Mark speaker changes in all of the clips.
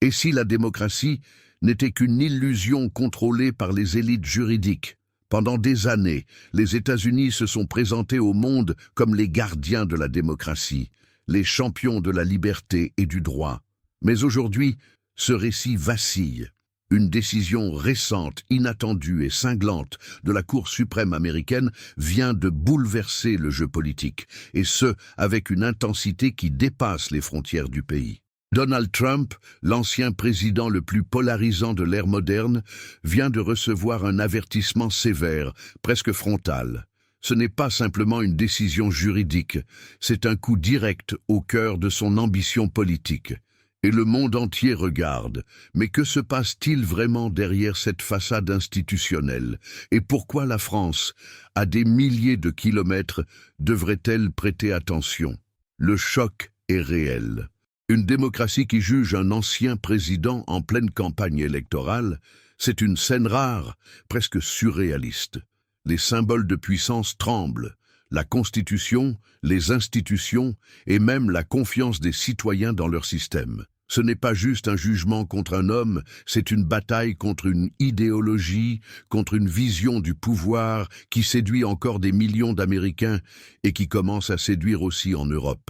Speaker 1: Et si la démocratie n'était qu'une illusion contrôlée par les élites juridiques? Pendant des années, les États-Unis se sont présentés au monde comme les gardiens de la démocratie, les champions de la liberté et du droit. Mais aujourd'hui, ce récit vacille. Une décision récente, inattendue et cinglante de la Cour suprême américaine vient de bouleverser le jeu politique, et ce, avec une intensité qui dépasse les frontières du pays. Donald Trump, l'ancien président le plus polarisant de l'ère moderne, vient de recevoir un avertissement sévère, presque frontal. Ce n'est pas simplement une décision juridique, c'est un coup direct au cœur de son ambition politique. Et le monde entier regarde. Mais que se passe-t-il vraiment derrière cette façade institutionnelle? Et pourquoi la France, à des milliers de kilomètres, devrait-elle prêter attention? Le choc est réel. Une démocratie qui juge un ancien président en pleine campagne électorale, c'est une scène rare, presque surréaliste. Les symboles de puissance tremblent. La Constitution, les institutions et même la confiance des citoyens dans leur système. Ce n'est pas juste un jugement contre un homme, c'est une bataille contre une idéologie, contre une vision du pouvoir qui séduit encore des millions d'Américains et qui commence à séduire aussi en Europe.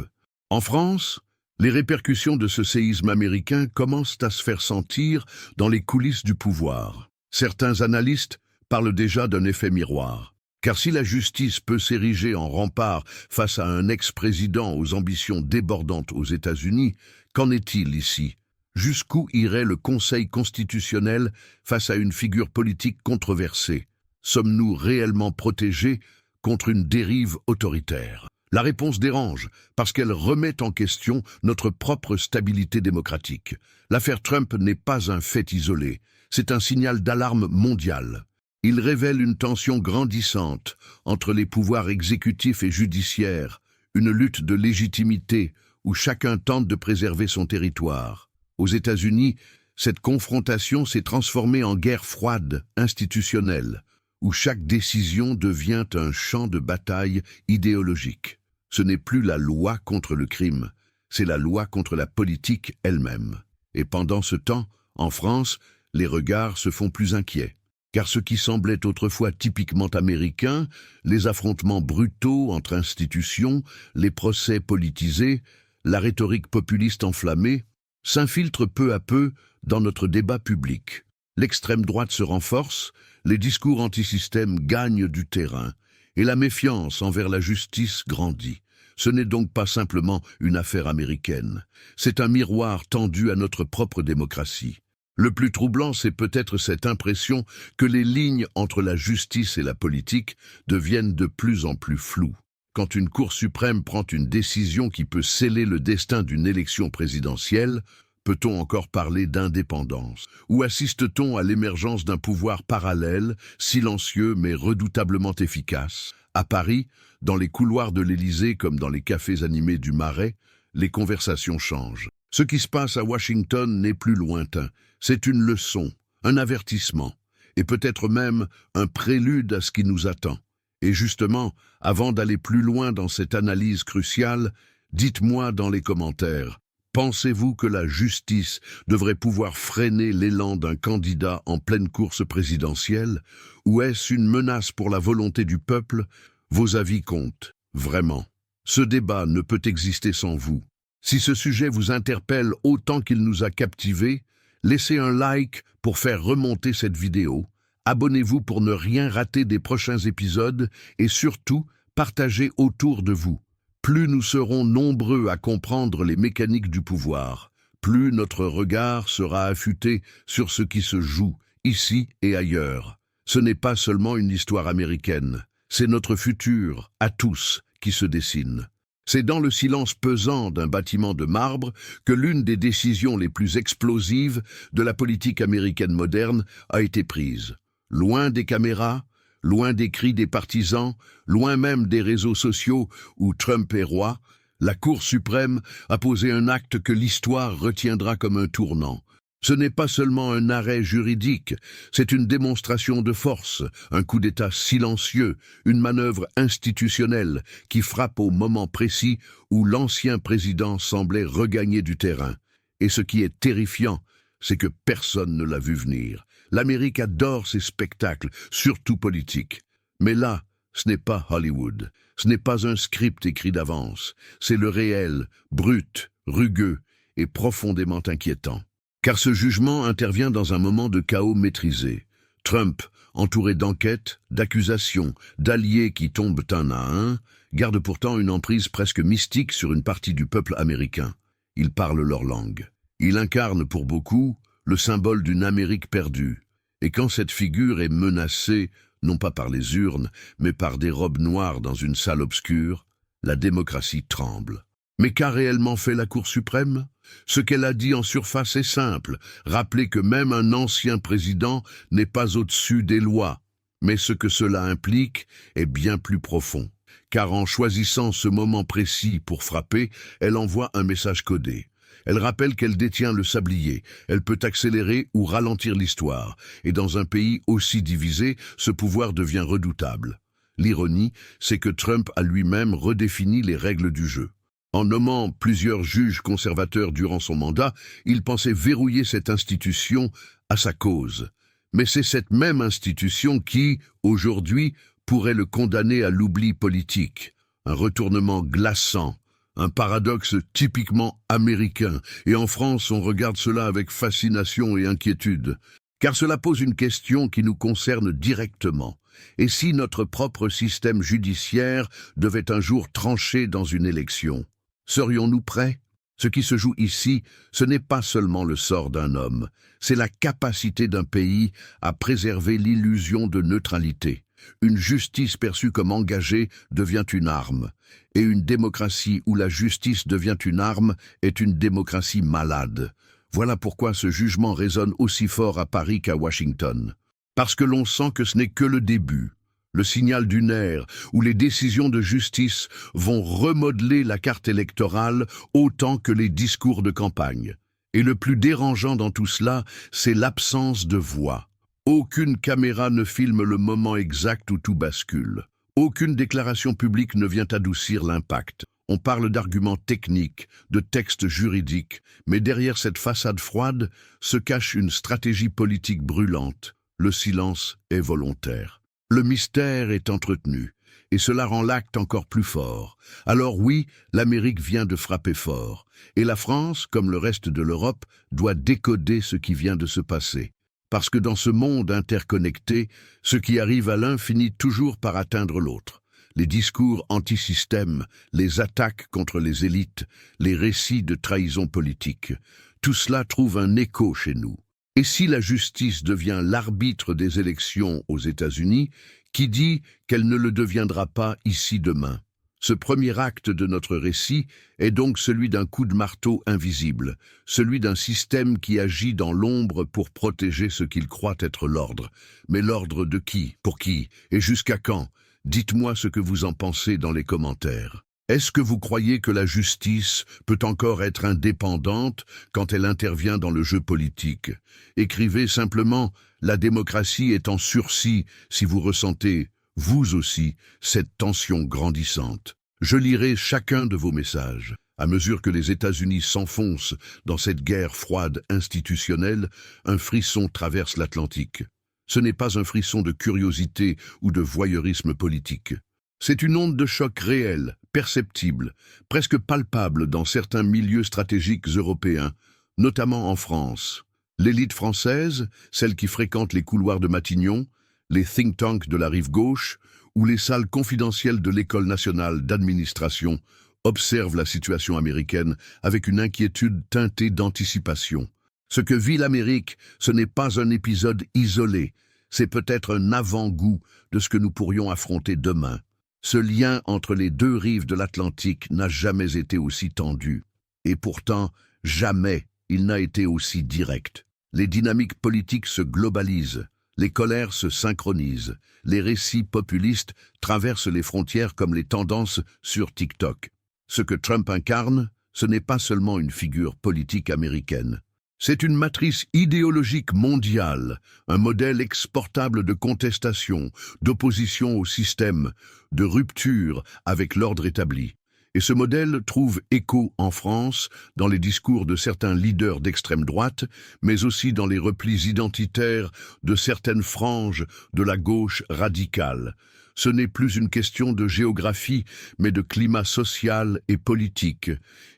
Speaker 1: En France, les répercussions de ce séisme américain commencent à se faire sentir dans les coulisses du pouvoir. Certains analystes parlent déjà d'un effet miroir. Car si la justice peut s'ériger en rempart face à un ex-président aux ambitions débordantes aux États-Unis, qu'en est-il ici? Jusqu'où irait le Conseil constitutionnel face à une figure politique controversée? Sommes-nous réellement protégés contre une dérive autoritaire? La réponse dérange, parce qu'elle remet en question notre propre stabilité démocratique. L'affaire Trump n'est pas un fait isolé, c'est un signal d'alarme mondial. Il révèle une tension grandissante entre les pouvoirs exécutifs et judiciaires, une lutte de légitimité où chacun tente de préserver son territoire. Aux États-Unis, cette confrontation s'est transformée en guerre froide, institutionnelle, où chaque décision devient un champ de bataille idéologique. Ce n'est plus la loi contre le crime, c'est la loi contre la politique elle-même. Et pendant ce temps, en France, les regards se font plus inquiets. Car ce qui semblait autrefois typiquement américain, les affrontements brutaux entre institutions, les procès politisés, la rhétorique populiste enflammée, s'infiltrent peu à peu dans notre débat public. L'extrême droite se renforce, les discours antisystèmes gagnent du terrain, et la méfiance envers la justice grandit. Ce n'est donc pas simplement une affaire américaine, c'est un miroir tendu à notre propre démocratie. Le plus troublant, c'est peut-être cette impression que les lignes entre la justice et la politique deviennent de plus en plus floues. Quand une Cour suprême prend une décision qui peut sceller le destin d'une élection présidentielle, peut-on encore parler d'indépendance? Ou assiste-t-on à l'émergence d'un pouvoir parallèle, silencieux mais redoutablement efficace? À Paris, dans les couloirs de l'Élysée comme dans les cafés animés du Marais, les conversations changent. Ce qui se passe à Washington n'est plus lointain. C'est une leçon, un avertissement, et peut-être même un prélude à ce qui nous attend. Et justement, avant d'aller plus loin dans cette analyse cruciale, dites-moi dans les commentaires, pensez-vous que la justice devrait pouvoir freiner l'élan d'un candidat en pleine course présidentielle, ou est-ce une menace pour la volonté du peuple? Vos avis comptent, vraiment. Ce débat ne peut exister sans vous. Si ce sujet vous interpelle autant qu'il nous a captivés, laissez un like pour faire remonter cette vidéo, abonnez-vous pour ne rien rater des prochains épisodes et surtout, partagez autour de vous. Plus nous serons nombreux à comprendre les mécaniques du pouvoir, plus notre regard sera affûté sur ce qui se joue, ici et ailleurs. Ce n'est pas seulement une histoire américaine, c'est notre futur, à tous, qui se dessine. C'est dans le silence pesant d'un bâtiment de marbre que l'une des décisions les plus explosives de la politique américaine moderne a été prise. Loin des caméras, loin des cris des partisans, loin même des réseaux sociaux où Trump est roi, la Cour suprême a posé un acte que l'histoire retiendra comme un tournant. Ce n'est pas seulement un arrêt juridique, c'est une démonstration de force, un coup d'État silencieux, une manœuvre institutionnelle qui frappe au moment précis où l'ancien président semblait regagner du terrain. Et ce qui est terrifiant, c'est que personne ne l'a vu venir. L'Amérique adore ces spectacles, surtout politiques. Mais là, ce n'est pas Hollywood. Ce n'est pas un script écrit d'avance. C'est le réel, brut, rugueux et profondément inquiétant. Car ce jugement intervient dans un moment de chaos maîtrisé. Trump, entouré d'enquêtes, d'accusations, d'alliés qui tombent un à un, garde pourtant une emprise presque mystique sur une partie du peuple américain. Il parle leur langue. Il incarne pour beaucoup le symbole d'une Amérique perdue. Et quand cette figure est menacée, non pas par les urnes, mais par des robes noires dans une salle obscure, la démocratie tremble. Mais qu'a réellement fait la Cour suprême? Ce qu'elle a dit en surface est simple, rappeler que même un ancien président n'est pas au-dessus des lois. Mais ce que cela implique est bien plus profond, car en choisissant ce moment précis pour frapper, elle envoie un message codé. Elle rappelle qu'elle détient le sablier, elle peut accélérer ou ralentir l'histoire, et dans un pays aussi divisé, ce pouvoir devient redoutable. L'ironie, c'est que Trump a lui-même redéfini les règles du jeu. En nommant plusieurs juges conservateurs durant son mandat, il pensait verrouiller cette institution à sa cause. Mais c'est cette même institution qui, aujourd'hui, pourrait le condamner à l'oubli politique. Un retournement glaçant, un paradoxe typiquement américain. Et en France, on regarde cela avec fascination et inquiétude. Car cela pose une question qui nous concerne directement. Et si notre propre système judiciaire devait un jour trancher dans une élection? Serions-nous prêts? Ce qui se joue ici, ce n'est pas seulement le sort d'un homme, c'est la capacité d'un pays à préserver l'illusion de neutralité. Une justice perçue comme engagée devient une arme, et une démocratie où la justice devient une arme est une démocratie malade. Voilà pourquoi ce jugement résonne aussi fort à Paris qu'à Washington. Parce que l'on sent que ce n'est que le début. Le signal d'une ère où les décisions de justice vont remodeler la carte électorale autant que les discours de campagne. Et le plus dérangeant dans tout cela, c'est l'absence de voix. Aucune caméra ne filme le moment exact où tout bascule. Aucune déclaration publique ne vient adoucir l'impact. On parle d'arguments techniques, de textes juridiques, mais derrière cette façade froide se cache une stratégie politique brûlante. Le silence est volontaire. Le mystère est entretenu, et cela rend l'acte encore plus fort. Alors oui, l'Amérique vient de frapper fort, et la France, comme le reste de l'Europe, doit décoder ce qui vient de se passer. Parce que dans ce monde interconnecté, ce qui arrive à l'un finit toujours par atteindre l'autre. Les discours anti-système, les attaques contre les élites, les récits de trahison politique, tout cela trouve un écho chez nous. Et si la justice devient l'arbitre des élections aux États-Unis, qui dit qu'elle ne le deviendra pas ici demain? Ce premier acte de notre récit est donc celui d'un coup de marteau invisible, celui d'un système qui agit dans l'ombre pour protéger ce qu'il croit être l'ordre. Mais l'ordre de qui? Pour qui? Et jusqu'à quand? Dites-moi ce que vous en pensez dans les commentaires. Est-ce que vous croyez que la justice peut encore être indépendante quand elle intervient dans le jeu politique? Écrivez simplement « La démocratie est en sursis » si vous ressentez, vous aussi, cette tension grandissante. Je lirai chacun de vos messages. À mesure que les États-Unis s'enfoncent dans cette guerre froide institutionnelle, un frisson traverse l'Atlantique. Ce n'est pas un frisson de curiosité ou de voyeurisme politique. C'est une onde de choc réelle, perceptible, presque palpable dans certains milieux stratégiques européens, notamment en France. L'élite française, celle qui fréquente les couloirs de Matignon, les think tanks de la rive gauche ou les salles confidentielles de l'École nationale d'administration, observe la situation américaine avec une inquiétude teintée d'anticipation. Ce que vit l'Amérique, ce n'est pas un épisode isolé, c'est peut-être un avant-goût de ce que nous pourrions affronter demain. Ce lien entre les deux rives de l'Atlantique n'a jamais été aussi tendu. Et pourtant, jamais il n'a été aussi direct. Les dynamiques politiques se globalisent, les colères se synchronisent, les récits populistes traversent les frontières comme les tendances sur TikTok. Ce que Trump incarne, ce n'est pas seulement une figure politique américaine. C'est une matrice idéologique mondiale, un modèle exportable de contestation, d'opposition au système, de rupture avec l'ordre établi. Et ce modèle trouve écho en France dans les discours de certains leaders d'extrême droite, mais aussi dans les replis identitaires de certaines franges de la gauche radicale. Ce n'est plus une question de géographie, mais de climat social et politique.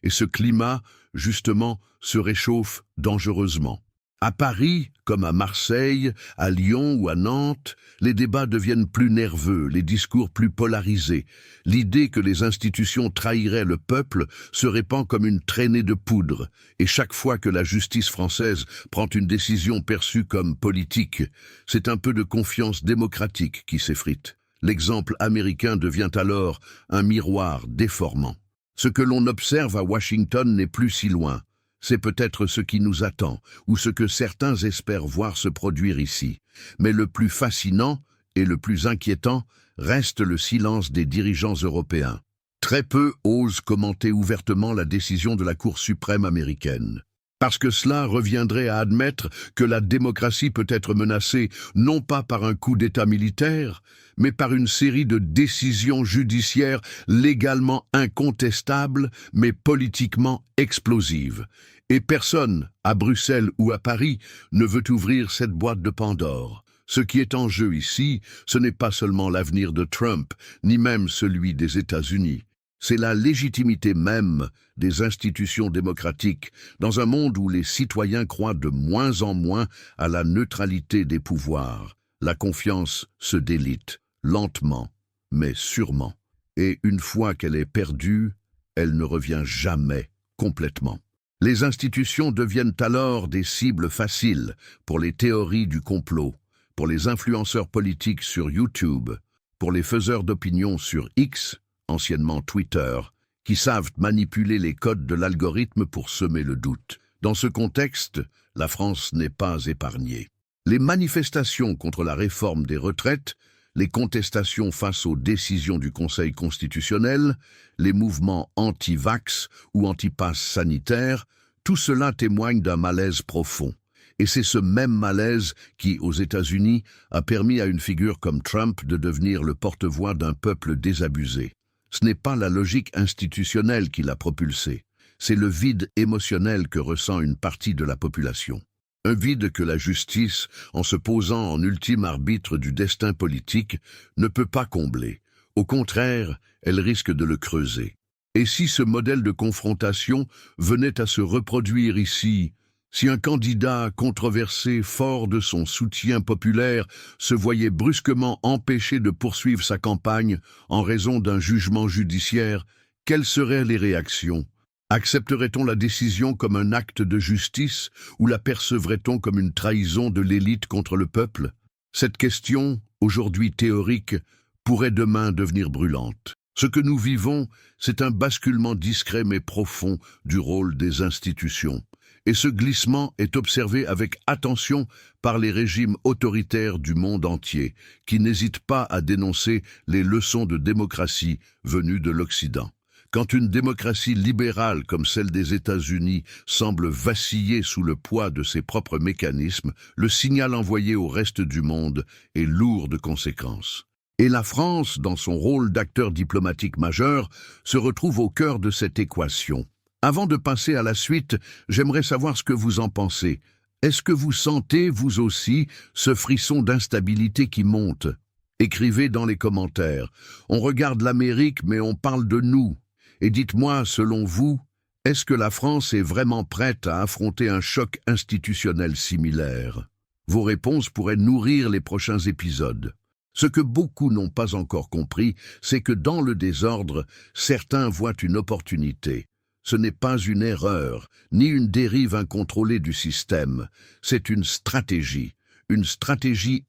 Speaker 1: Et ce climat, justement, se réchauffe dangereusement. À Paris, comme à Marseille, à Lyon ou à Nantes, les débats deviennent plus nerveux, les discours plus polarisés. L'idée que les institutions trahiraient le peuple se répand comme une traînée de poudre. Et chaque fois que la justice française prend une décision perçue comme politique, c'est un peu de confiance démocratique qui s'effrite. L'exemple américain devient alors un miroir déformant. Ce que l'on observe à Washington n'est plus si loin. C'est peut-être ce qui nous attend, ou ce que certains espèrent voir se produire ici. Mais le plus fascinant et le plus inquiétant reste le silence des dirigeants européens. Très peu osent commenter ouvertement la décision de la Cour suprême américaine. Parce que cela reviendrait à admettre que la démocratie peut être menacée non pas par un coup d'État militaire, mais par une série de décisions judiciaires légalement incontestables, mais politiquement explosives. Et personne, à Bruxelles ou à Paris, ne veut ouvrir cette boîte de Pandore. Ce qui est en jeu ici, ce n'est pas seulement l'avenir de Trump, ni même celui des États-Unis. C'est la légitimité même des institutions démocratiques dans un monde où les citoyens croient de moins en moins à la neutralité des pouvoirs. La confiance se délite, lentement, mais sûrement. Et une fois qu'elle est perdue, elle ne revient jamais complètement. Les institutions deviennent alors des cibles faciles pour les théories du complot, pour les influenceurs politiques sur YouTube, pour les faiseurs d'opinion sur X, anciennement Twitter, qui savent manipuler les codes de l'algorithme pour semer le doute. Dans ce contexte, la France n'est pas épargnée. Les manifestations contre la réforme des retraites, les contestations face aux décisions du Conseil constitutionnel, les mouvements anti-vax ou anti-pass sanitaire, tout cela témoigne d'un malaise profond. Et c'est ce même malaise qui, aux États-Unis, a permis à une figure comme Trump de devenir le porte-voix d'un peuple désabusé. Ce n'est pas la logique institutionnelle qui l'a propulsé, c'est le vide émotionnel que ressent une partie de la population. Un vide que la justice, en se posant en ultime arbitre du destin politique, ne peut pas combler. Au contraire, elle risque de le creuser. Et si ce modèle de confrontation venait à se reproduire ici, si un candidat controversé fort de son soutien populaire se voyait brusquement empêché de poursuivre sa campagne en raison d'un jugement judiciaire, quelles seraient les réactions? Accepterait-on la décision comme un acte de justice ou la percevrait-on comme une trahison de l'élite contre le peuple? Cette question, aujourd'hui théorique, pourrait demain devenir brûlante. Ce que nous vivons, c'est un basculement discret mais profond du rôle des institutions. Et ce glissement est observé avec attention par les régimes autoritaires du monde entier, qui n'hésitent pas à dénoncer les leçons de démocratie venues de l'Occident. Quand une démocratie libérale comme celle des États-Unis semble vaciller sous le poids de ses propres mécanismes, le signal envoyé au reste du monde est lourd de conséquences. Et la France, dans son rôle d'acteur diplomatique majeur, se retrouve au cœur de cette équation. Avant de passer à la suite, j'aimerais savoir ce que vous en pensez. Est-ce que vous sentez, vous aussi, ce frisson d'instabilité qui monte? Écrivez dans les commentaires. On regarde l'Amérique, mais on parle de nous. Et dites-moi, selon vous, est-ce que la France est vraiment prête à affronter un choc institutionnel similaire? Vos réponses pourraient nourrir les prochains épisodes. Ce que beaucoup n'ont pas encore compris, c'est que dans le désordre, certains voient une opportunité. Ce n'est pas une erreur, ni une dérive incontrôlée du système. C'est une stratégie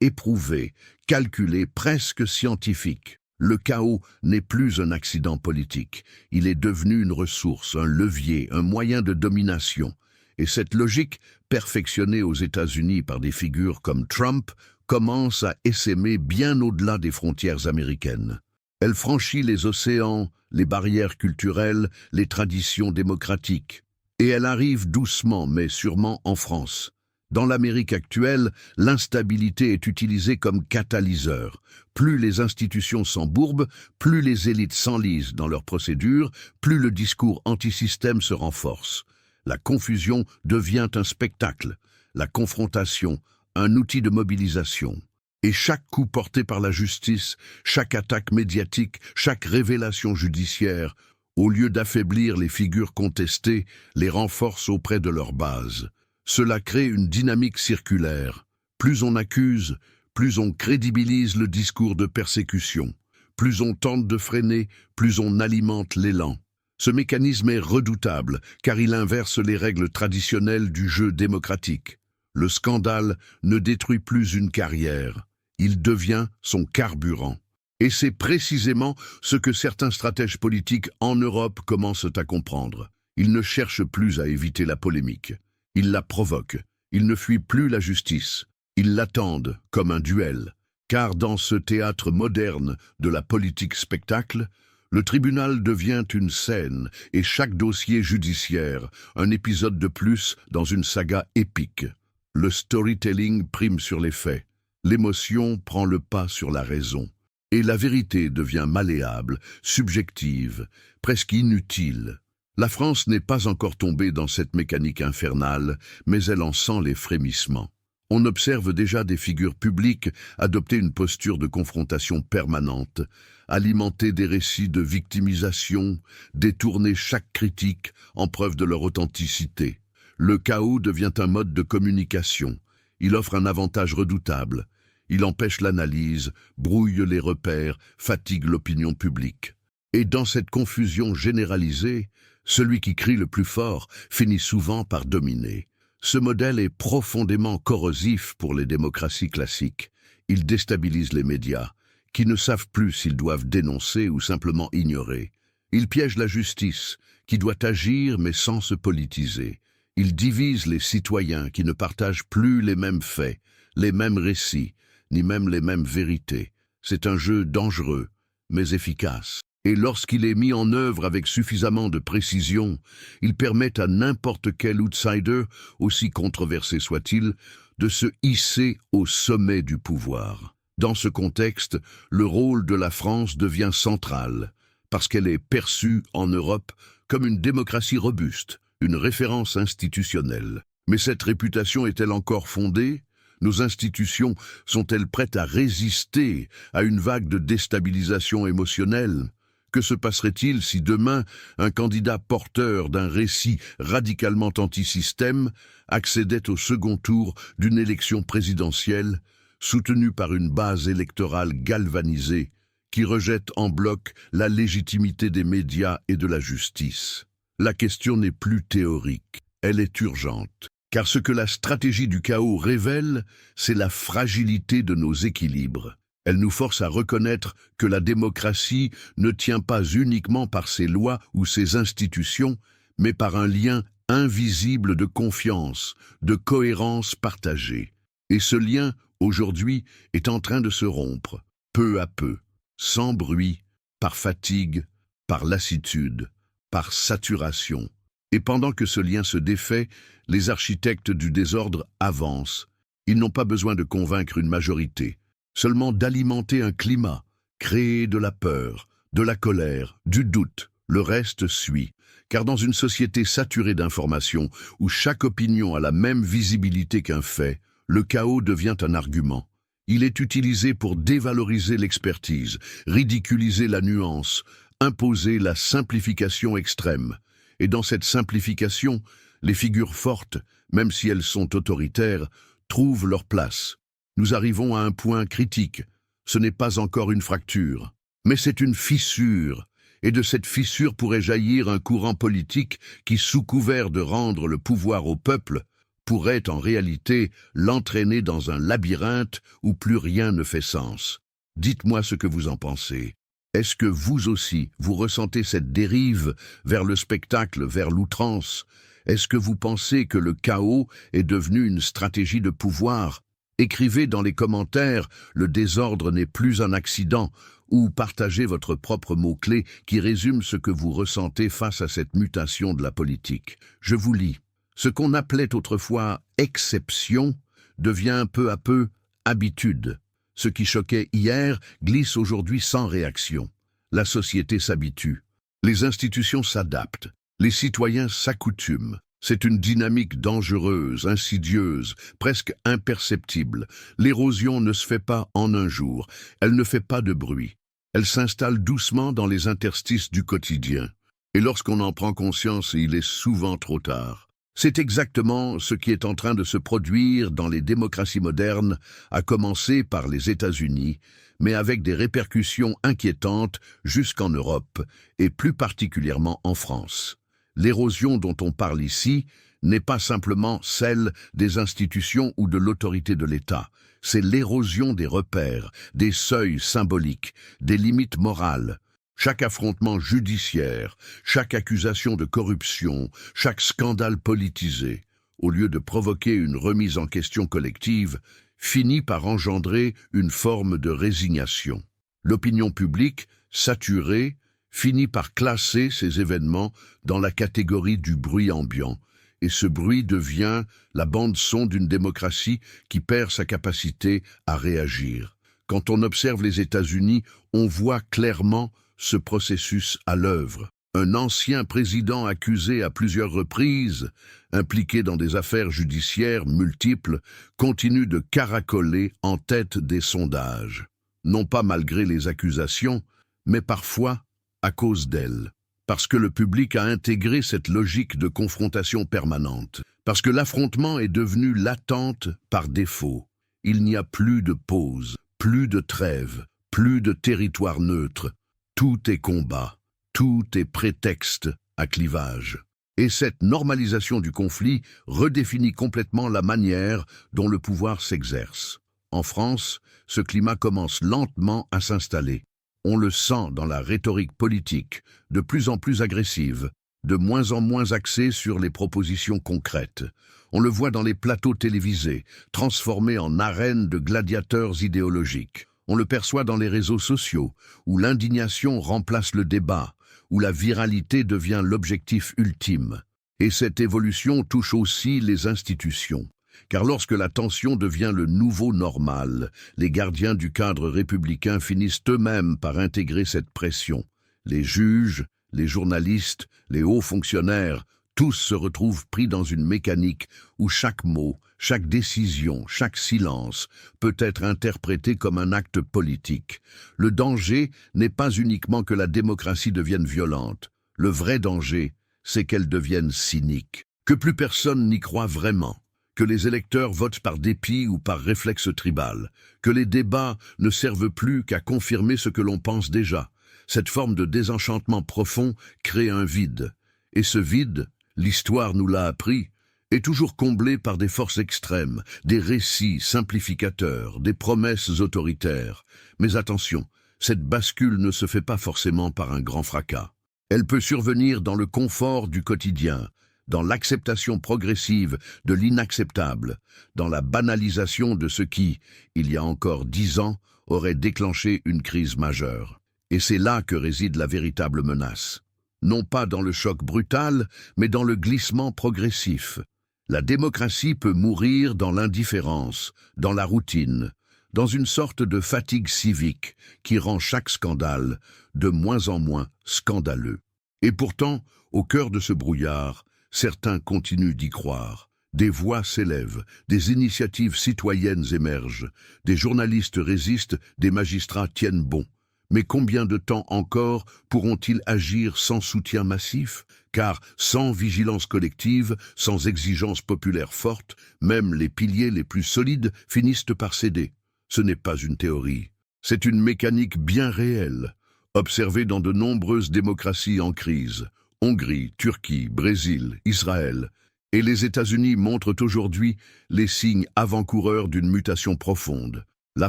Speaker 1: éprouvée, calculée, presque scientifique. Le chaos n'est plus un accident politique. Il est devenu une ressource, un levier, un moyen de domination. Et cette logique, perfectionnée aux États-Unis par des figures comme Trump, commence à essaimer bien au-delà des frontières américaines. Elle franchit les océans, les barrières culturelles, les traditions démocratiques. Et elle arrive doucement mais sûrement en France. Dans l'Amérique actuelle, l'instabilité est utilisée comme catalyseur. Plus les institutions s'embourbent, plus les élites s'enlisent dans leurs procédures, plus le discours antisystème se renforce. La confusion devient un spectacle, la confrontation, un outil de mobilisation. Et chaque coup porté par la justice, chaque attaque médiatique, chaque révélation judiciaire, au lieu d'affaiblir les figures contestées, les renforce auprès de leur base. Cela crée une dynamique circulaire. Plus on accuse, plus on crédibilise le discours de persécution. Plus on tente de freiner, plus on alimente l'élan. Ce mécanisme est redoutable, car il inverse les règles traditionnelles du jeu démocratique. Le scandale ne détruit plus une carrière. Il devient son carburant. Et c'est précisément ce que certains stratèges politiques en Europe commencent à comprendre. Ils ne cherchent plus à éviter la polémique. Ils la provoquent. Ils ne fuient plus la justice. Ils l'attendent comme un duel. Car dans ce théâtre moderne de la politique spectacle, le tribunal devient une scène et chaque dossier judiciaire, un épisode de plus dans une saga épique. Le storytelling prime sur les faits. L'émotion prend le pas sur la raison. Et la vérité devient malléable, subjective, presque inutile. La France n'est pas encore tombée dans cette mécanique infernale, mais elle en sent les frémissements. On observe déjà des figures publiques adopter une posture de confrontation permanente, alimenter des récits de victimisation, détourner chaque critique en preuve de leur authenticité. Le chaos devient un mode de communication. Il offre un avantage redoutable. Il empêche l'analyse, brouille les repères, fatigue l'opinion publique. Et dans cette confusion généralisée, celui qui crie le plus fort finit souvent par dominer. Ce modèle est profondément corrosif pour les démocraties classiques. Il déstabilise les médias, qui ne savent plus s'ils doivent dénoncer ou simplement ignorer. Il piège la justice, qui doit agir mais sans se politiser. Il divise les citoyens qui ne partagent plus les mêmes faits, les mêmes récits, ni même les mêmes vérités. C'est un jeu dangereux, mais efficace. Et lorsqu'il est mis en œuvre avec suffisamment de précision, il permet à n'importe quel outsider, aussi controversé soit-il, de se hisser au sommet du pouvoir. Dans ce contexte, le rôle de la France devient central, parce qu'elle est perçue en Europe comme une démocratie robuste, une référence institutionnelle. Mais cette réputation est-elle encore fondée ? Nos institutions sont-elles prêtes à résister à une vague de déstabilisation émotionnelle ? Que se passerait-il si demain, un candidat porteur d'un récit radicalement anti-système accédait au second tour d'une élection présidentielle, soutenu par une base électorale galvanisée, qui rejette en bloc la légitimité des médias et de la justice? La question n'est plus théorique, elle est urgente. Car ce que la stratégie du chaos révèle, c'est la fragilité de nos équilibres. Elle nous force à reconnaître que la démocratie ne tient pas uniquement par ses lois ou ses institutions, mais par un lien invisible de confiance, de cohérence partagée. Et ce lien, aujourd'hui, est en train de se rompre, peu à peu, sans bruit, par fatigue, par lassitude, par saturation. Et pendant que ce lien se défait, les architectes du désordre avancent. Ils n'ont pas besoin de convaincre une majorité, seulement d'alimenter un climat, créer de la peur, de la colère, du doute. Le reste suit, car dans une société saturée d'informations, où chaque opinion a la même visibilité qu'un fait, le chaos devient un argument. Il est utilisé pour dévaloriser l'expertise, ridiculiser la nuance, imposer la simplification extrême. Et dans cette simplification, les figures fortes, même si elles sont autoritaires, trouvent leur place. Nous arrivons à un point critique. Ce n'est pas encore une fracture, mais c'est une fissure. Et de cette fissure pourrait jaillir un courant politique qui, sous couvert de rendre le pouvoir au peuple, pourrait en réalité l'entraîner dans un labyrinthe où plus rien ne fait sens. Dites-moi ce que vous en pensez. Est-ce que vous aussi, vous ressentez cette dérive vers le spectacle, vers l'outrance? Est-ce que vous pensez que le chaos est devenu une stratégie de pouvoir? Écrivez dans les commentaires « Le désordre n'est plus un accident » ou partagez votre propre mot-clé qui résume ce que vous ressentez face à cette mutation de la politique. Je vous lis. Ce qu'on appelait autrefois exception devient peu à peu habitude. Ce qui choquait hier glisse aujourd'hui sans réaction. La société s'habitue. Les institutions s'adaptent. Les citoyens s'accoutument. C'est une dynamique dangereuse, insidieuse, presque imperceptible. L'érosion ne se fait pas en un jour. Elle ne fait pas de bruit. Elle s'installe doucement dans les interstices du quotidien. Et lorsqu'on en prend conscience, il est souvent trop tard. C'est exactement ce qui est en train de se produire dans les démocraties modernes, à commencer par les États-Unis, mais avec des répercussions inquiétantes jusqu'en Europe, et plus particulièrement en France. L'érosion dont on parle ici n'est pas simplement celle des institutions ou de l'autorité de l'État. C'est l'érosion des repères, des seuils symboliques, des limites morales. Chaque affrontement judiciaire, chaque accusation de corruption, chaque scandale politisé, au lieu de provoquer une remise en question collective, finit par engendrer une forme de résignation. L'opinion publique, saturée, finit par classer ces événements dans la catégorie du bruit ambiant, et ce bruit devient la bande-son d'une démocratie qui perd sa capacité à réagir. Quand on observe les États-Unis, on voit clairement ce processus à l'œuvre. Un ancien président accusé à plusieurs reprises, impliqué dans des affaires judiciaires multiples, continue de caracoler en tête des sondages. Non pas malgré les accusations, mais parfois à cause d'elles. Parce que le public a intégré cette logique de confrontation permanente. Parce que l'affrontement est devenu l'attente par défaut. Il n'y a plus de pause, plus de trêve, plus de territoire neutre. Tout est combat, tout est prétexte à clivage. Et cette normalisation du conflit redéfinit complètement la manière dont le pouvoir s'exerce. En France, ce climat commence lentement à s'installer. On le sent dans la rhétorique politique, de plus en plus agressive, de moins en moins axée sur les propositions concrètes. On le voit dans les plateaux télévisés, transformés en arènes de gladiateurs idéologiques. On le perçoit dans les réseaux sociaux, où l'indignation remplace le débat, où la viralité devient l'objectif ultime. Et cette évolution touche aussi les institutions. Car lorsque la tension devient le nouveau normal, les gardiens du cadre républicain finissent eux-mêmes par intégrer cette pression. Les juges, les journalistes, les hauts fonctionnaires, tous se retrouvent pris dans une mécanique où chaque mot, chaque décision, chaque silence peut être interprété comme un acte politique. Le danger n'est pas uniquement que la démocratie devienne violente. Le vrai danger, c'est qu'elle devienne cynique. Que plus personne n'y croit vraiment. Que les électeurs votent par dépit ou par réflexe tribal. Que les débats ne servent plus qu'à confirmer ce que l'on pense déjà. Cette forme de désenchantement profond crée un vide. Et ce vide, l'histoire nous l'a appris, est toujours comblé par des forces extrêmes, des récits simplificateurs, des promesses autoritaires. Mais attention, cette bascule ne se fait pas forcément par un grand fracas. Elle peut survenir dans le confort du quotidien, dans l'acceptation progressive de l'inacceptable, dans la banalisation de ce qui, il y a encore 10 ans, aurait déclenché une crise majeure. Et c'est là que réside la véritable menace. Non pas dans le choc brutal, mais dans le glissement progressif. La démocratie peut mourir dans l'indifférence, dans la routine, dans une sorte de fatigue civique qui rend chaque scandale de moins en moins scandaleux. Et pourtant, au cœur de ce brouillard, certains continuent d'y croire. Des voix s'élèvent, des initiatives citoyennes émergent, des journalistes résistent, des magistrats tiennent bon. Mais combien de temps encore pourront-ils agir sans soutien massif? Car sans vigilance collective, sans exigence populaire forte, même les piliers les plus solides finissent par céder. Ce n'est pas une théorie, c'est une mécanique bien réelle, observée dans de nombreuses démocraties en crise. Hongrie, Turquie, Brésil, Israël. Et les États-Unis montrent aujourd'hui les signes avant-coureurs d'une mutation profonde. La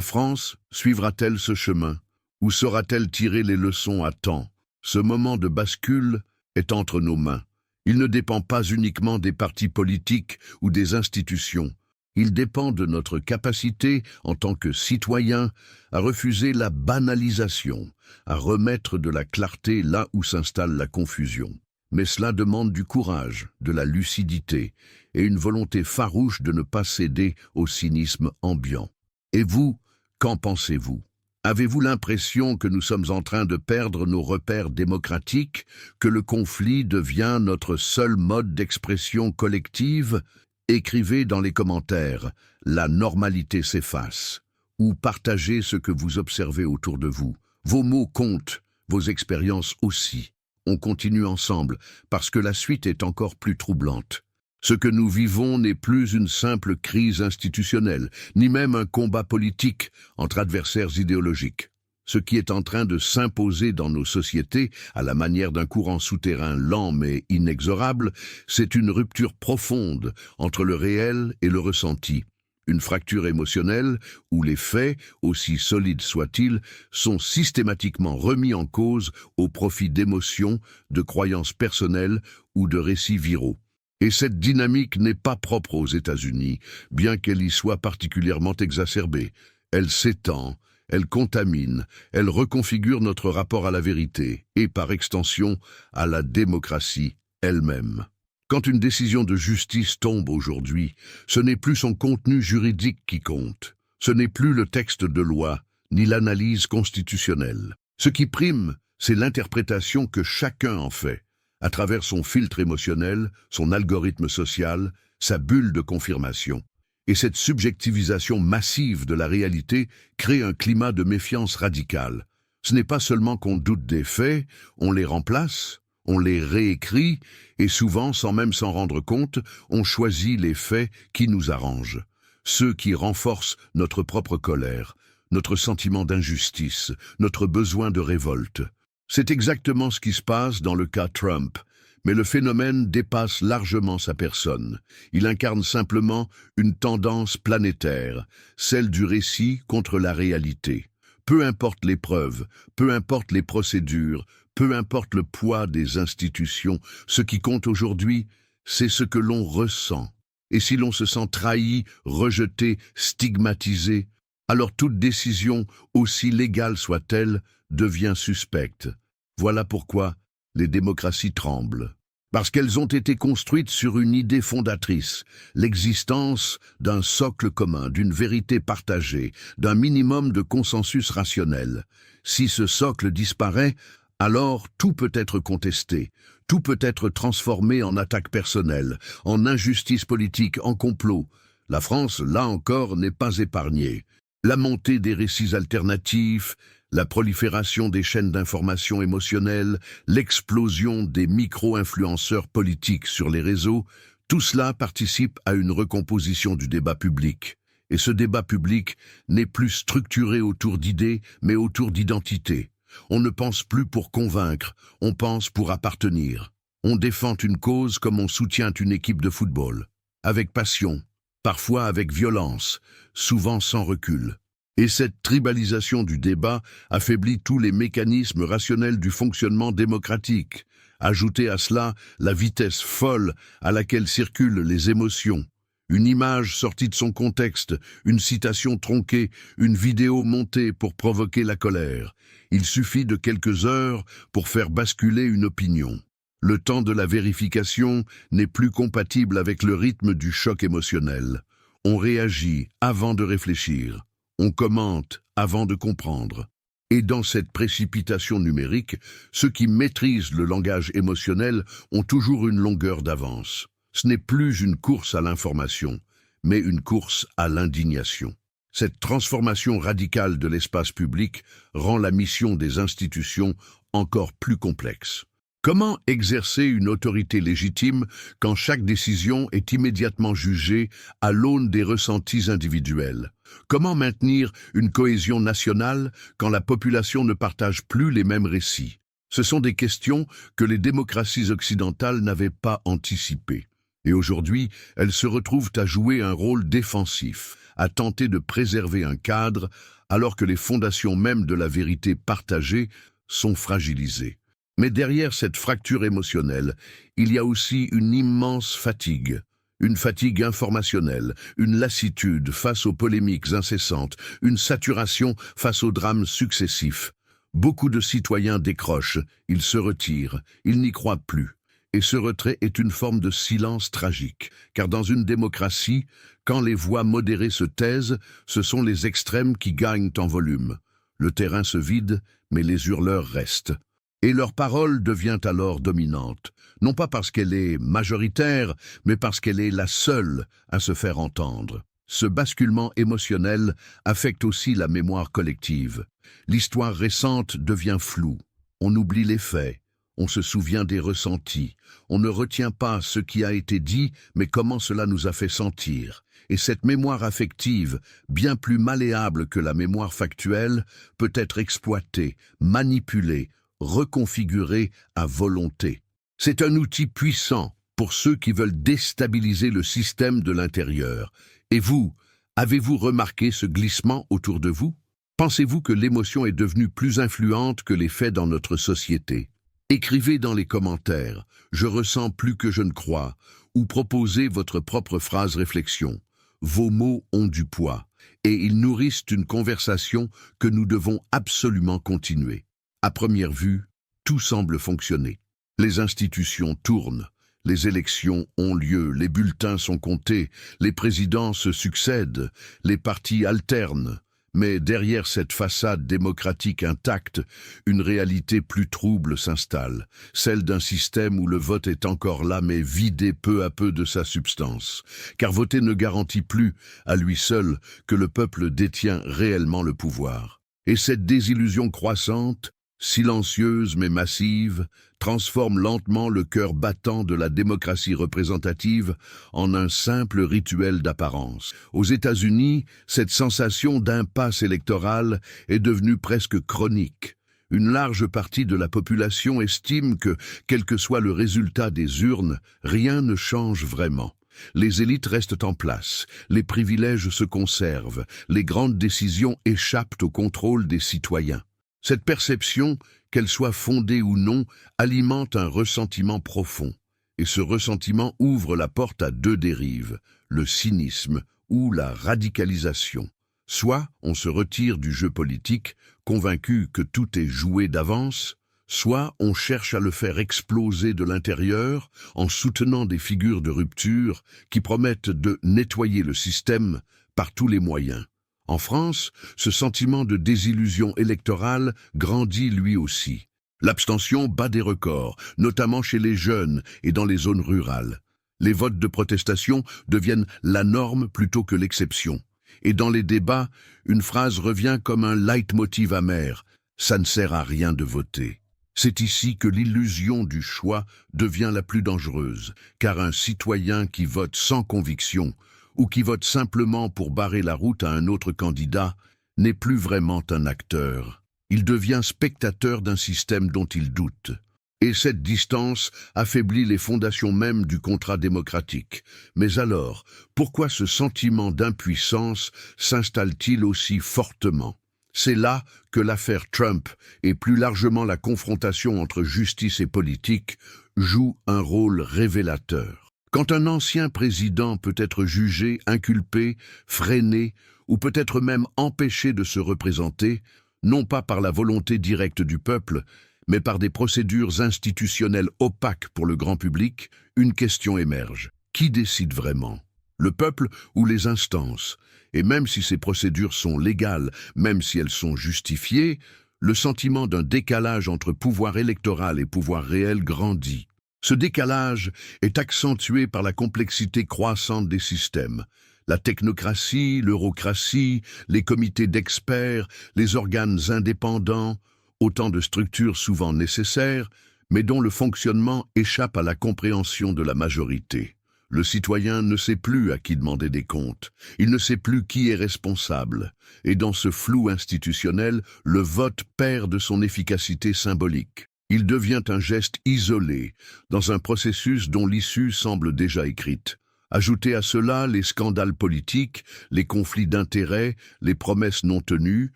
Speaker 1: France suivra-t-elle ce chemin? Ou saura-t-elle tirer les leçons à temps? Ce moment de bascule est entre nos mains. Il ne dépend pas uniquement des partis politiques ou des institutions. Il dépend de notre capacité, en tant que citoyens, à refuser la banalisation, à remettre de la clarté là où s'installe la confusion. Mais cela demande du courage, de la lucidité et une volonté farouche de ne pas céder au cynisme ambiant. Et vous, qu'en pensez-vous? Avez-vous l'impression que nous sommes en train de perdre nos repères démocratiques, que le conflit devient notre seul mode d'expression collective? Écrivez dans les commentaires, la normalité s'efface, ou partagez ce que vous observez autour de vous. Vos mots comptent, vos expériences aussi. On continue ensemble, parce que la suite est encore plus troublante. Ce que nous vivons n'est plus une simple crise institutionnelle, ni même un combat politique entre adversaires idéologiques. Ce qui est en train de s'imposer dans nos sociétés, à la manière d'un courant souterrain lent mais inexorable, c'est une rupture profonde entre le réel et le ressenti. Une fracture émotionnelle où les faits, aussi solides soient-ils, sont systématiquement remis en cause au profit d'émotions, de croyances personnelles ou de récits viraux. Et cette dynamique n'est pas propre aux États-Unis, bien qu'elle y soit particulièrement exacerbée. Elle s'étend, elle contamine, elle reconfigure notre rapport à la vérité et, par extension, à la démocratie elle-même. Quand une décision de justice tombe aujourd'hui, ce n'est plus son contenu juridique qui compte. Ce n'est plus le texte de loi, ni l'analyse constitutionnelle. Ce qui prime, c'est l'interprétation que chacun en fait, à travers son filtre émotionnel, son algorithme social, sa bulle de confirmation. Et cette subjectivisation massive de la réalité crée un climat de méfiance radicale. Ce n'est pas seulement qu'on doute des faits, on les remplace, on les réécrit, et souvent, sans même s'en rendre compte, on choisit les faits qui nous arrangent. Ceux qui renforcent notre propre colère, notre sentiment d'injustice, notre besoin de révolte. C'est exactement ce qui se passe dans le cas Trump, mais le phénomène dépasse largement sa personne. Il incarne simplement une tendance planétaire, celle du récit contre la réalité. Peu importe les preuves, peu importe les procédures, peu importe le poids des institutions, ce qui compte aujourd'hui, c'est ce que l'on ressent. Et si l'on se sent trahi, rejeté, stigmatisé, alors toute décision, aussi légale soit-elle, devient suspecte. Voilà pourquoi les démocraties tremblent. Parce qu'elles ont été construites sur une idée fondatrice, l'existence d'un socle commun, d'une vérité partagée, d'un minimum de consensus rationnel. Si ce socle disparaît, alors tout peut être contesté, tout peut être transformé en attaque personnelle, en injustice politique, en complot. La France, là encore, n'est pas épargnée. La montée des récits alternatifs, la prolifération des chaînes d'information émotionnelles, l'explosion des micro-influenceurs politiques sur les réseaux, tout cela participe à une recomposition du débat public. Et ce débat public n'est plus structuré autour d'idées, mais autour d'identités. On ne pense plus pour convaincre, on pense pour appartenir. On défend une cause comme on soutient une équipe de football. Avec passion, parfois avec violence, souvent sans recul. Et cette tribalisation du débat affaiblit tous les mécanismes rationnels du fonctionnement démocratique. Ajoutez à cela la vitesse folle à laquelle circulent les émotions. Une image sortie de son contexte, une citation tronquée, une vidéo montée pour provoquer la colère. Il suffit de quelques heures pour faire basculer une opinion. Le temps de la vérification n'est plus compatible avec le rythme du choc émotionnel. On réagit avant de réfléchir. On commente avant de comprendre. Et dans cette précipitation numérique, ceux qui maîtrisent le langage émotionnel ont toujours une longueur d'avance. Ce n'est plus une course à l'information, mais une course à l'indignation. Cette transformation radicale de l'espace public rend la mission des institutions encore plus complexe. Comment exercer une autorité légitime quand chaque décision est immédiatement jugée à l'aune des ressentis individuels? Comment maintenir une cohésion nationale quand la population ne partage plus les mêmes récits? Ce sont des questions que les démocraties occidentales n'avaient pas anticipées. Et aujourd'hui, elles se retrouvent à jouer un rôle défensif, à tenter de préserver un cadre, alors que les fondations mêmes de la vérité partagée sont fragilisées. Mais derrière cette fracture émotionnelle, il y a aussi une immense fatigue. Une fatigue informationnelle, une lassitude face aux polémiques incessantes, une saturation face aux drames successifs. Beaucoup de citoyens décrochent, ils se retirent, ils n'y croient plus. Et ce retrait est une forme de silence tragique, car dans une démocratie, quand les voix modérées se taisent, ce sont les extrêmes qui gagnent en volume. Le terrain se vide, mais les hurleurs restent. Et leur parole devient alors dominante, non pas parce qu'elle est majoritaire, mais parce qu'elle est la seule à se faire entendre. Ce basculement émotionnel affecte aussi la mémoire collective. L'histoire récente devient floue. On oublie les faits, on se souvient des ressentis. On ne retient pas ce qui a été dit, mais comment cela nous a fait sentir. Et cette mémoire affective, bien plus malléable que la mémoire factuelle, peut être exploitée, manipulée, reconfigurée à volonté. C'est un outil puissant pour ceux qui veulent déstabiliser le système de l'intérieur. Et vous, avez-vous remarqué ce glissement autour de vous? Pensez-vous que l'émotion est devenue plus influente que les faits dans notre société? Écrivez dans les commentaires « Je ressens plus que je ne crois » ou proposez votre propre phrase réflexion. Vos mots ont du poids et ils nourrissent une conversation que nous devons absolument continuer. À première vue, tout semble fonctionner. Les institutions tournent, les élections ont lieu, les bulletins sont comptés, les présidents se succèdent, les partis alternent. Mais derrière cette façade démocratique intacte, une réalité plus trouble s'installe, celle d'un système où le vote est encore là mais vidé peu à peu de sa substance. Car voter ne garantit plus, à lui seul, que le peuple détient réellement le pouvoir. Et cette désillusion croissante, silencieuse mais massive, transforme lentement le cœur battant de la démocratie représentative en un simple rituel d'apparence. Aux États-Unis, cette sensation d'impasse électorale est devenue presque chronique. Une large partie de la population estime que, quel que soit le résultat des urnes, rien ne change vraiment. Les élites restent en place, les privilèges se conservent, les grandes décisions échappent au contrôle des citoyens. Cette perception, qu'elle soit fondée ou non, alimente un ressentiment profond. Et ce ressentiment ouvre la porte à deux dérives, le cynisme ou la radicalisation. Soit on se retire du jeu politique, convaincu que tout est joué d'avance, soit on cherche à le faire exploser de l'intérieur en soutenant des figures de rupture qui promettent de nettoyer le système par tous les moyens. En France, ce sentiment de désillusion électorale grandit lui aussi. L'abstention bat des records, notamment chez les jeunes et dans les zones rurales. Les votes de protestation deviennent la norme plutôt que l'exception. Et dans les débats, une phrase revient comme un leitmotiv amer « ça ne sert à rien de voter ». C'est ici que l'illusion du choix devient la plus dangereuse, car un citoyen qui vote sans conviction ou qui vote simplement pour barrer la route à un autre candidat, n'est plus vraiment un acteur. Il devient spectateur d'un système dont il doute. Et cette distance affaiblit les fondations mêmes du contrat démocratique. Mais alors, pourquoi ce sentiment d'impuissance s'installe-t-il aussi fortement? C'est là que l'affaire Trump, et plus largement la confrontation entre justice et politique, joue un rôle révélateur. Quand un ancien président peut être jugé, inculpé, freiné, ou peut-être même empêché de se représenter, non pas par la volonté directe du peuple, mais par des procédures institutionnelles opaques pour le grand public, une question émerge. Qui décide vraiment? Le peuple ou les instances? Et même si ces procédures sont légales, même si elles sont justifiées, le sentiment d'un décalage entre pouvoir électoral et pouvoir réel grandit. Ce décalage est accentué par la complexité croissante des systèmes. La technocratie, l'eurocratie, les comités d'experts, les organes indépendants, autant de structures souvent nécessaires, mais dont le fonctionnement échappe à la compréhension de la majorité. Le citoyen ne sait plus à qui demander des comptes, il ne sait plus qui est responsable, et dans ce flou institutionnel, le vote perd de son efficacité symbolique. Il devient un geste isolé, dans un processus dont l'issue semble déjà écrite. Ajoutez à cela les scandales politiques, les conflits d'intérêts, les promesses non tenues,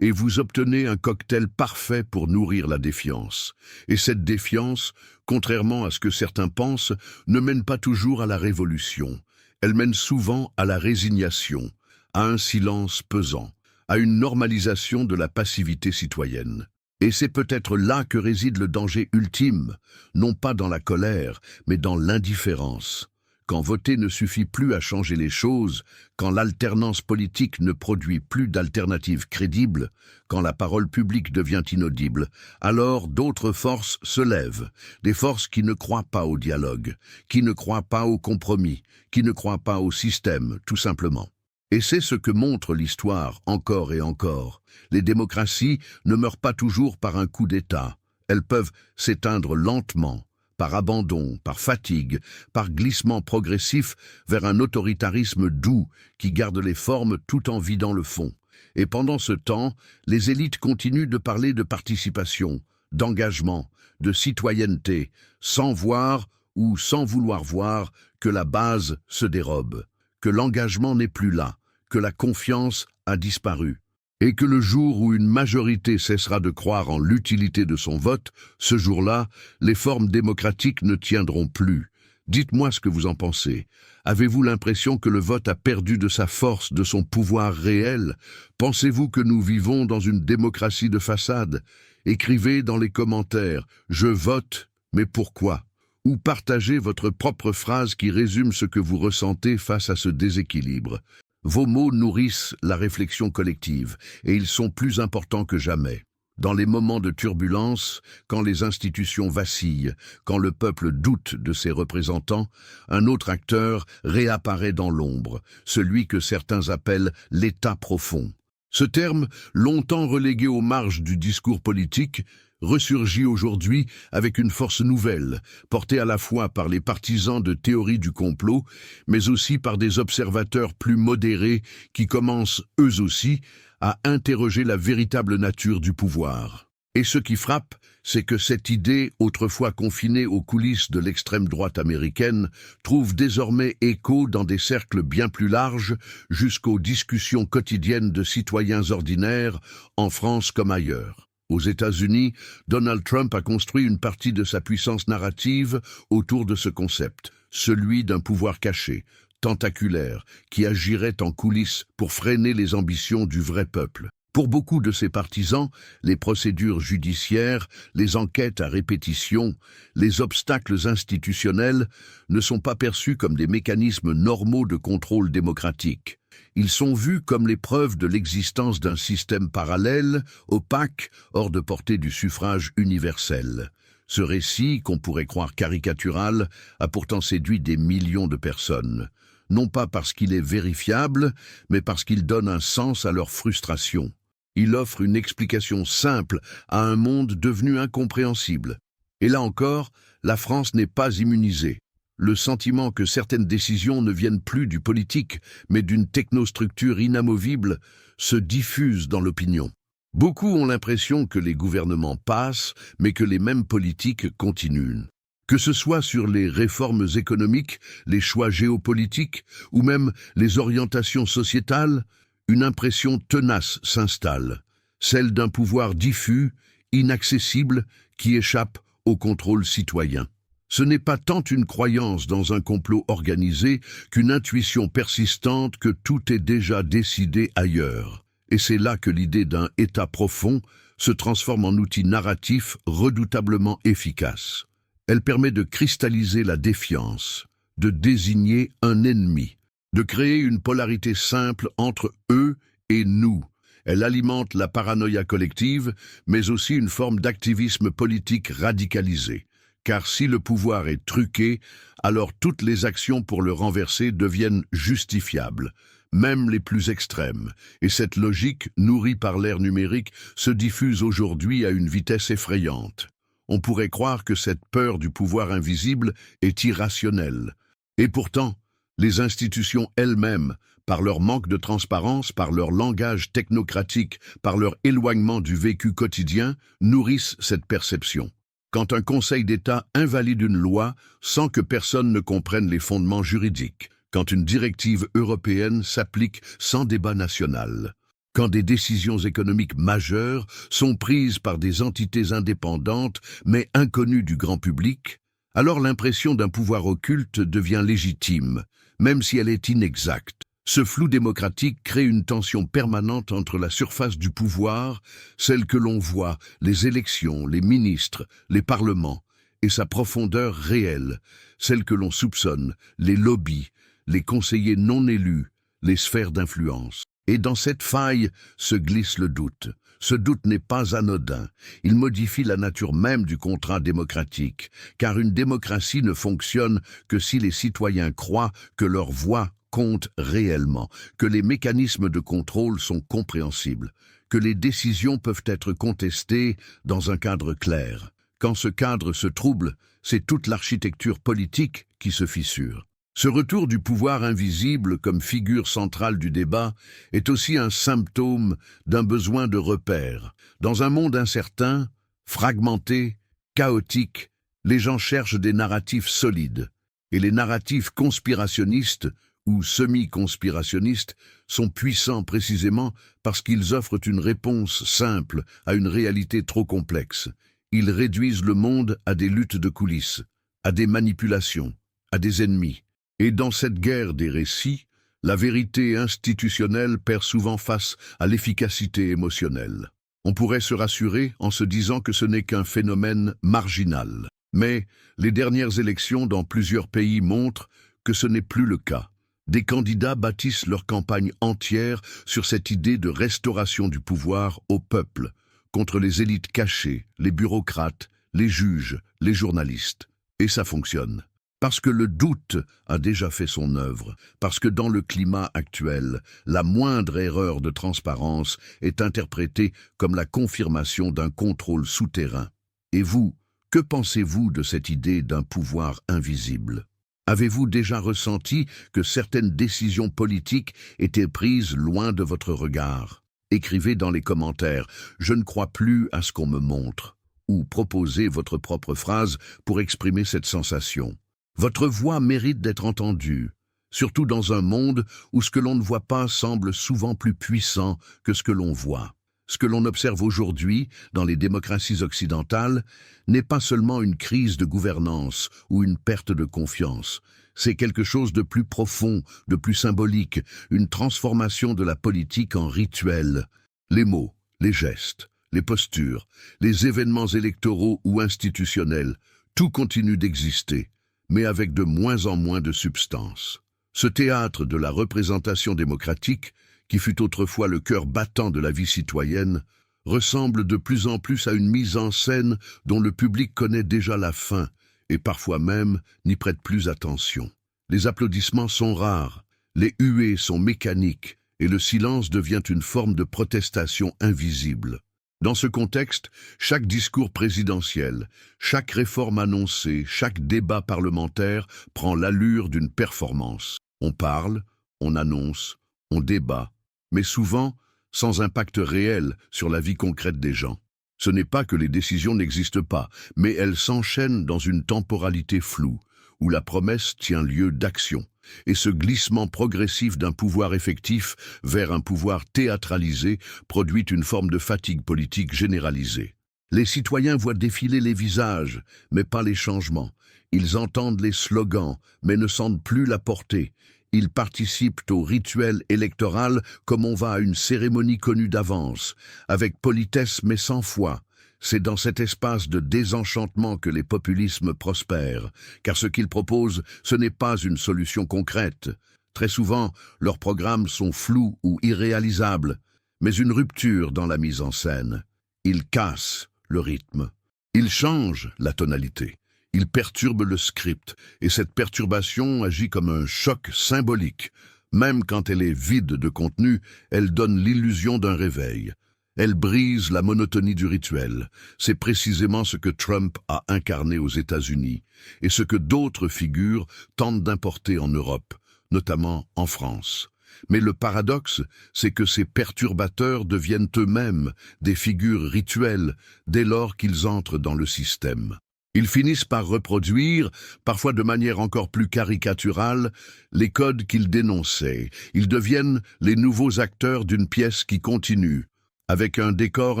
Speaker 1: et vous obtenez un cocktail parfait pour nourrir la défiance. Et cette défiance, contrairement à ce que certains pensent, ne mène pas toujours à la révolution. Elle mène souvent à la résignation, à un silence pesant, à une normalisation de la passivité citoyenne. Et c'est peut-être là que réside le danger ultime, non pas dans la colère, mais dans l'indifférence. Quand voter ne suffit plus à changer les choses, quand l'alternance politique ne produit plus d'alternatives crédibles, quand la parole publique devient inaudible, alors d'autres forces se lèvent, des forces qui ne croient pas au dialogue, qui ne croient pas au compromis, qui ne croient pas au système, tout simplement. Et c'est ce que montre l'histoire encore et encore. Les démocraties ne meurent pas toujours par un coup d'État. Elles peuvent s'éteindre lentement, par abandon, par fatigue, par glissement progressif vers un autoritarisme doux qui garde les formes tout en vidant le fond. Et pendant ce temps, les élites continuent de parler de participation, d'engagement, de citoyenneté, sans voir ou sans vouloir voir que la base se dérobe, que l'engagement n'est plus là, que la confiance a disparu. Et que le jour où une majorité cessera de croire en l'utilité de son vote, ce jour-là, les formes démocratiques ne tiendront plus. Dites-moi ce que vous en pensez. Avez-vous l'impression que le vote a perdu de sa force, de son pouvoir réel? Pensez-vous que nous vivons dans une démocratie de façade? Écrivez dans les commentaires « Je vote, mais pourquoi ?» ou partagez votre propre phrase qui résume ce que vous ressentez face à ce déséquilibre. Vos mots nourrissent la réflexion collective, et ils sont plus importants que jamais. Dans les moments de turbulence, quand les institutions vacillent, quand le peuple doute de ses représentants, un autre acteur réapparaît dans l'ombre, celui que certains appellent l'État profond. Ce terme, longtemps relégué aux marges du discours politique, ressurgit aujourd'hui avec une force nouvelle, portée à la fois par les partisans de théories du complot, mais aussi par des observateurs plus modérés qui commencent, eux aussi, à interroger la véritable nature du pouvoir. Et ce qui frappe, c'est que cette idée, autrefois confinée aux coulisses de l'extrême droite américaine, trouve désormais écho dans des cercles bien plus larges, jusqu'aux discussions quotidiennes de citoyens ordinaires, en France comme ailleurs. Aux États-Unis, Donald Trump a construit une partie de sa puissance narrative autour de ce concept, celui d'un pouvoir caché, tentaculaire, qui agirait en coulisses pour freiner les ambitions du vrai peuple. Pour beaucoup de ses partisans, les procédures judiciaires, les enquêtes à répétition, les obstacles institutionnels ne sont pas perçus comme des mécanismes normaux de contrôle démocratique. Ils sont vus comme les preuves de l'existence d'un système parallèle, opaque, hors de portée du suffrage universel. Ce récit, qu'on pourrait croire caricatural, a pourtant séduit des millions de personnes. Non pas parce qu'il est vérifiable, mais parce qu'il donne un sens à leur frustration. Il offre une explication simple à un monde devenu incompréhensible. Et là encore, la France n'est pas immunisée. Le sentiment que certaines décisions ne viennent plus du politique, mais d'une technostructure inamovible, se diffuse dans l'opinion. Beaucoup ont l'impression que les gouvernements passent, mais que les mêmes politiques continuent. Que ce soit sur les réformes économiques, les choix géopolitiques, ou même les orientations sociétales, une impression tenace s'installe, celle d'un pouvoir diffus, inaccessible, qui échappe au contrôle citoyen. Ce n'est pas tant une croyance dans un complot organisé qu'une intuition persistante que tout est déjà décidé ailleurs. Et c'est là que l'idée d'un État profond se transforme en outil narratif redoutablement efficace. Elle permet de cristalliser la défiance, de désigner un ennemi, de créer une polarité simple entre eux et nous. Elle alimente la paranoïa collective, mais aussi une forme d'activisme politique radicalisé. Car si le pouvoir est truqué, alors toutes les actions pour le renverser deviennent justifiables, même les plus extrêmes. Et cette logique, nourrie par l'ère numérique, se diffuse aujourd'hui à une vitesse effrayante. On pourrait croire que cette peur du pouvoir invisible est irrationnelle. Et pourtant, les institutions elles-mêmes, par leur manque de transparence, par leur langage technocratique, par leur éloignement du vécu quotidien, nourrissent cette perception. Quand un Conseil d'État invalide une loi sans que personne ne comprenne les fondements juridiques, quand une directive européenne s'applique sans débat national, quand des décisions économiques majeures sont prises par des entités indépendantes mais inconnues du grand public, alors l'impression d'un pouvoir occulte devient légitime, même si elle est inexacte. Ce flou démocratique crée une tension permanente entre la surface du pouvoir, celle que l'on voit, les élections, les ministres, les parlements, et sa profondeur réelle, celle que l'on soupçonne, les lobbies, les conseillers non élus, les sphères d'influence. Et dans cette faille se glisse le doute. Ce doute n'est pas anodin. Il modifie la nature même du contrat démocratique, car une démocratie ne fonctionne que si les citoyens croient que leur voix compte réellement, que les mécanismes de contrôle sont compréhensibles, que les décisions peuvent être contestées dans un cadre clair. Quand ce cadre se trouble, c'est toute l'architecture politique qui se fissure. Ce retour du pouvoir invisible comme figure centrale du débat est aussi un symptôme d'un besoin de repères. Dans un monde incertain, fragmenté, chaotique, les gens cherchent des narratifs solides. Et les narratifs conspirationnistes ou semi-conspirationnistes sont puissants précisément parce qu'ils offrent une réponse simple à une réalité trop complexe. Ils réduisent le monde à des luttes de coulisses, à des manipulations, à des ennemis. Et dans cette guerre des récits, la vérité institutionnelle perd souvent face à l'efficacité émotionnelle. On pourrait se rassurer en se disant que ce n'est qu'un phénomène marginal. Mais les dernières élections dans plusieurs pays montrent que ce n'est plus le cas. Des candidats bâtissent leur campagne entière sur cette idée de restauration du pouvoir au peuple, contre les élites cachées, les bureaucrates, les juges, les journalistes. Et ça fonctionne. Parce que le doute a déjà fait son œuvre, parce que dans le climat actuel, la moindre erreur de transparence est interprétée comme la confirmation d'un contrôle souterrain. Et vous, que pensez-vous de cette idée d'un pouvoir invisible? Avez-vous déjà ressenti que certaines décisions politiques étaient prises loin de votre regard? Écrivez dans les commentaires « Je ne crois plus à ce qu'on me montre » ou proposez votre propre phrase pour exprimer cette sensation. Votre voix mérite d'être entendue, surtout dans un monde où ce que l'on ne voit pas semble souvent plus puissant que ce que l'on voit. Ce que l'on observe aujourd'hui dans les démocraties occidentales n'est pas seulement une crise de gouvernance ou une perte de confiance. C'est quelque chose de plus profond, de plus symbolique, une transformation de la politique en rituel. Les mots, les gestes, les postures, les événements électoraux ou institutionnels, tout continue d'exister, mais avec de moins en moins de substance. Ce théâtre de la représentation démocratique, qui fut autrefois le cœur battant de la vie citoyenne, ressemble de plus en plus à une mise en scène dont le public connaît déjà la fin et parfois même n'y prête plus attention. Les applaudissements sont rares, les huées sont mécaniques et le silence devient une forme de protestation invisible. Dans ce contexte, chaque discours présidentiel, chaque réforme annoncée, chaque débat parlementaire prend l'allure d'une performance. On parle, on annonce, on débat, mais souvent sans impact réel sur la vie concrète des gens. Ce n'est pas que les décisions n'existent pas, mais elles s'enchaînent dans une temporalité floue, où la promesse tient lieu d'action. Et ce glissement progressif d'un pouvoir effectif vers un pouvoir théâtralisé produit une forme de fatigue politique généralisée. Les citoyens voient défiler les visages, mais pas les changements. Ils entendent les slogans, mais ne sentent plus la portée. Ils participent au rituel électoral comme on va à une cérémonie connue d'avance, avec politesse mais sans foi. C'est dans cet espace de désenchantement que les populismes prospèrent, car ce qu'ils proposent, ce n'est pas une solution concrète. Très souvent, leurs programmes sont flous ou irréalisables, mais une rupture dans la mise en scène. Ils cassent le rythme. Ils changent la tonalité. Ils perturbent le script, et cette perturbation agit comme un choc symbolique. Même quand elle est vide de contenu, elle donne l'illusion d'un réveil. Elle brise la monotonie du rituel. C'est précisément ce que Trump a incarné aux États-Unis et ce que d'autres figures tentent d'importer en Europe, notamment en France. Mais le paradoxe, c'est que ces perturbateurs deviennent eux-mêmes des figures rituelles dès lors qu'ils entrent dans le système. Ils finissent par reproduire, parfois de manière encore plus caricaturale, les codes qu'ils dénonçaient. Ils deviennent les nouveaux acteurs d'une pièce qui continue, avec un décor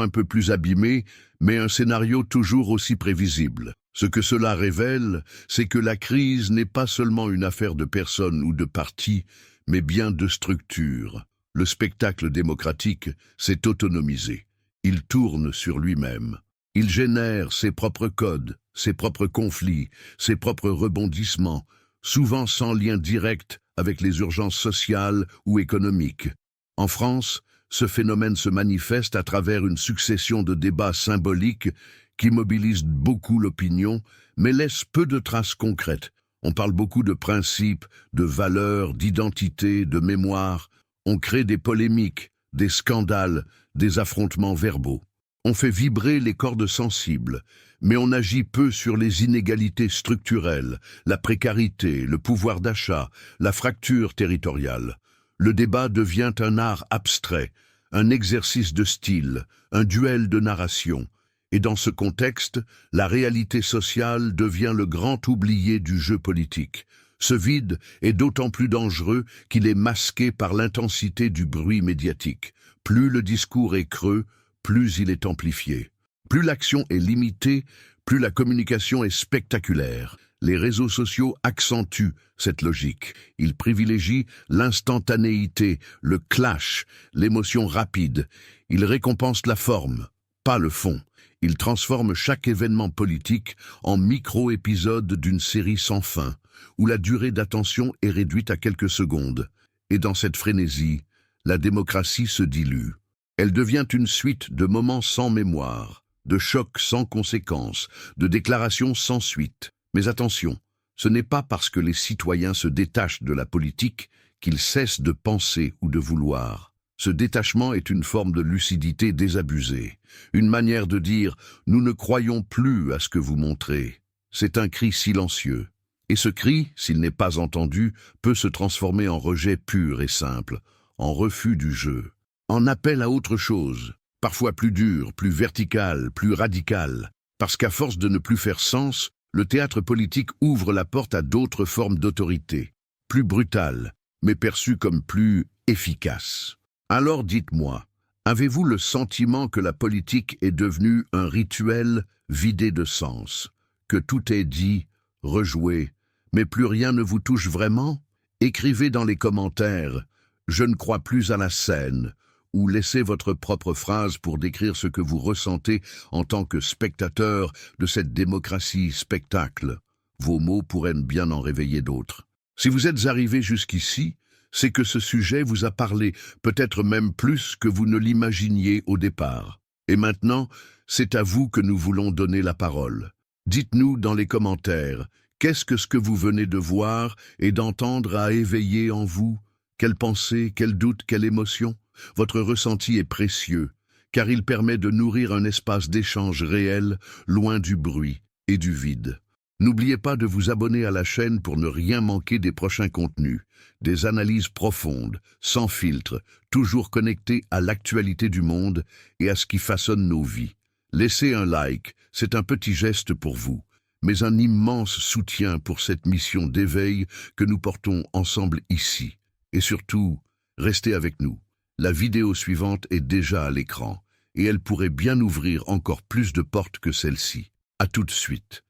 Speaker 1: un peu plus abîmé, mais un scénario toujours aussi prévisible. Ce que cela révèle, c'est que la crise n'est pas seulement une affaire de personnes ou de partis, mais bien de structure. Le spectacle démocratique s'est autonomisé. Il tourne sur lui-même. Il génère ses propres codes, ses propres conflits, ses propres rebondissements, souvent sans lien direct avec les urgences sociales ou économiques. En France, ce phénomène se manifeste à travers une succession de débats symboliques qui mobilisent beaucoup l'opinion, mais laissent peu de traces concrètes. On parle beaucoup de principes, de valeurs, d'identité, de mémoire. On crée des polémiques, des scandales, des affrontements verbaux. On fait vibrer les cordes sensibles, mais on agit peu sur les inégalités structurelles, la précarité, le pouvoir d'achat, la fracture territoriale. Le débat devient un art abstrait, un exercice de style, un duel de narration. Et dans ce contexte, la réalité sociale devient le grand oublié du jeu politique. Ce vide est d'autant plus dangereux qu'il est masqué par l'intensité du bruit médiatique. Plus le discours est creux, plus il est amplifié. Plus l'action est limitée, plus la communication est spectaculaire. Les réseaux sociaux accentuent cette logique. Ils privilégient l'instantanéité, le clash, l'émotion rapide. Ils récompensent la forme, pas le fond. Ils transforment chaque événement politique en micro-épisode d'une série sans fin, où la durée d'attention est réduite à quelques secondes. Et dans cette frénésie, la démocratie se dilue. Elle devient une suite de moments sans mémoire, de chocs sans conséquences, de déclarations sans suite. Mais attention, ce n'est pas parce que les citoyens se détachent de la politique qu'ils cessent de penser ou de vouloir. Ce détachement est une forme de lucidité désabusée, une manière de dire « nous ne croyons plus à ce que vous montrez ». C'est un cri silencieux. Et ce cri, s'il n'est pas entendu, peut se transformer en rejet pur et simple, en refus du jeu, en appel à autre chose, parfois plus dur, plus vertical, plus radical, parce qu'à force de ne plus faire sens, le théâtre politique ouvre la porte à d'autres formes d'autorité, plus brutales, mais perçues comme plus efficaces. Alors dites-moi, avez-vous le sentiment que la politique est devenue un rituel vidé de sens, que tout est dit, rejoué, mais plus rien ne vous touche vraiment? Écrivez dans les commentaires « Je ne crois plus à la scène » ou laissez votre propre phrase pour décrire ce que vous ressentez en tant que spectateur de cette démocratie spectacle. Vos mots pourraient bien en réveiller d'autres. Si vous êtes arrivé jusqu'ici, c'est que ce sujet vous a parlé, peut-être même plus que vous ne l'imaginiez au départ. Et maintenant, c'est à vous que nous voulons donner la parole. Dites-nous dans les commentaires, qu'est-ce que ce que vous venez de voir et d'entendre a éveillé en vous? Quelle pensée, quel doute, quelle émotion? Votre ressenti est précieux, car il permet de nourrir un espace d'échange réel, loin du bruit et du vide. N'oubliez pas de vous abonner à la chaîne pour ne rien manquer des prochains contenus, des analyses profondes, sans filtre, toujours connectées à l'actualité du monde et à ce qui façonne nos vies. Laissez un like, c'est un petit geste pour vous, mais un immense soutien pour cette mission d'éveil que nous portons ensemble ici. Et surtout, restez avec nous. La vidéo suivante est déjà à l'écran, et elle pourrait bien ouvrir encore plus de portes que celle-ci. À tout de suite.